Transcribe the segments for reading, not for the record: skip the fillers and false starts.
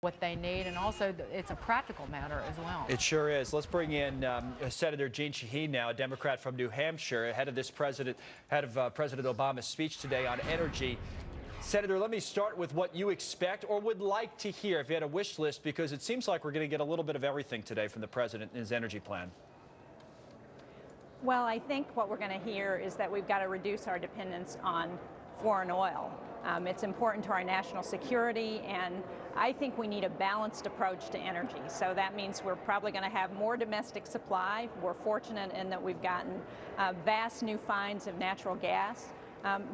what they need, and also it's a practical matter as well. It sure is. Let's bring in Senator Shaheen now, a Democrat from New Hampshire, ahead of President Obama's speech today on energy. Senator, let me start with what you expect or would like to hear if you had a wish list, because it seems like we're going to get a little bit of everything today from the president and his energy plan. Well, I think what we're going to hear is that we've got to reduce our dependence on foreign oil. It's important to our national security, and I think we need a balanced approach to energy. So that means we're probably going to have more domestic supply. We're fortunate in that we've gotten vast new finds of natural gas.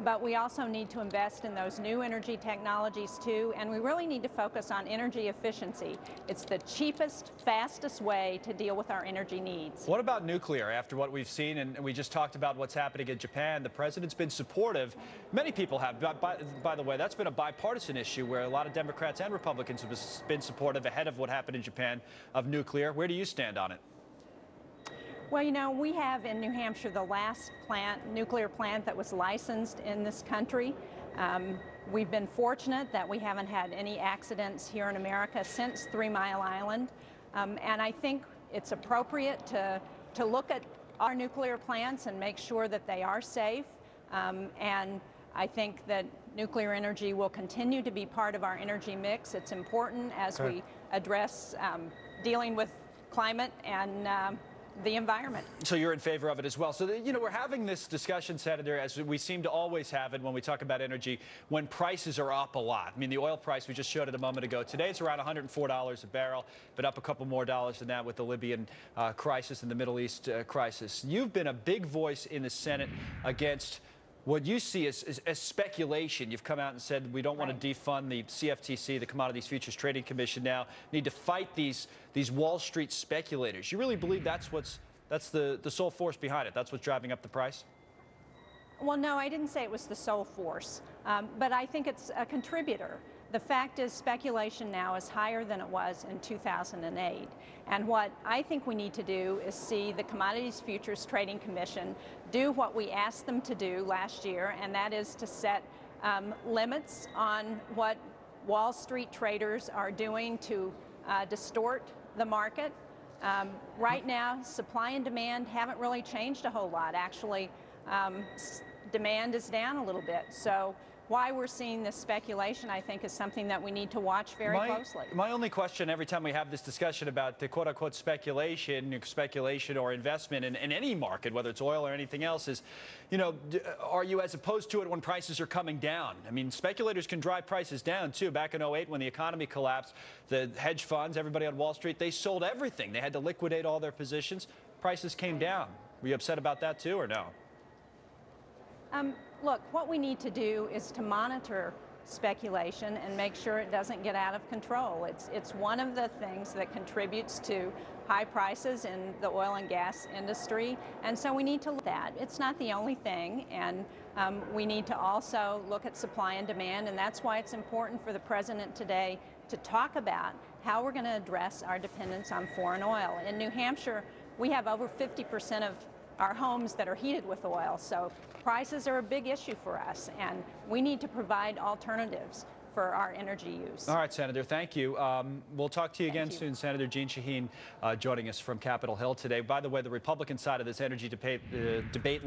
But we also need to invest in those new energy technologies too, and we really need to focus on energy efficiency. It's the cheapest, fastest way to deal with our energy needs. What about nuclear? After what we've seen, and we just talked about what's happening in Japan, the president's been supportive. Many people have. By the way, that's been a bipartisan issue where a lot of Democrats and Republicans have been supportive ahead of what happened in Japan of nuclear. Where do you stand on it? Well, you know, we have in New Hampshire the last nuclear plant that was licensed in this country. We've been fortunate that we haven't had any accidents here in America since 3 Mile Island. And I think it's appropriate to look at our nuclear plants and make sure that they are safe. And I think that nuclear energy will continue to be part of our energy mix. It's important as we address dealing with climate and the environment. So you're in favor of it as well. So, you know, we're having this discussion, Senator, as we seem to always have it when we talk about energy, when prices are up a lot. I mean, the oil price, we just showed it a moment ago. Today it's around $104 a barrel, but up a couple more dollars than that with the Libyan crisis and the Middle East crisis. You've been a big voice in the Senate against what you see as speculation. You've come out and said we don't want to defund the CFTC, the Commodities Futures Trading Commission now. Need to fight these Wall Street speculators. You really believe that's the sole force behind it? That's what's driving up the price? Well, no, I didn't say it was the sole force, but I think it's a contributor. The fact is speculation now is higher than it was in 2008. And what I think we need to do is see the Commodities Futures Trading Commission do what we asked them to do last year, and that is to set limits on what Wall Street traders are doing to distort the market. Right now, supply and demand haven't really changed a whole lot. Actually, demand is down a little bit. So why we're seeing this speculation, I think, is something that we need to watch very closely. My only question every time we have this discussion about the quote-unquote speculation or investment in any market, whether it's oil or anything else, is, you know, are you as opposed to it when prices are coming down? I mean, speculators can drive prices down, too. Back in 2008, when the economy collapsed, the hedge funds, everybody on Wall Street, they sold everything. They had to liquidate all their positions. Prices came down. Were you upset about that, too, or no? Look, what we need to do is to monitor speculation and make sure it doesn't get out of control. It's one of the things that contributes to high prices in the oil and gas industry, and so we need to look at that. It's not the only thing, and we need to also look at supply and demand, and that's why it's important for the president today to talk about how we're going to address our dependence on foreign oil. In New Hampshire, we have over 50% of our homes that are heated with oil, so prices are a big issue for us, and we need to provide alternatives for our energy use. All right, Senator, thank you. We'll talk to you again soon. Senator Shaheen joining us from Capitol Hill today. By the way, the Republican side of this energy debate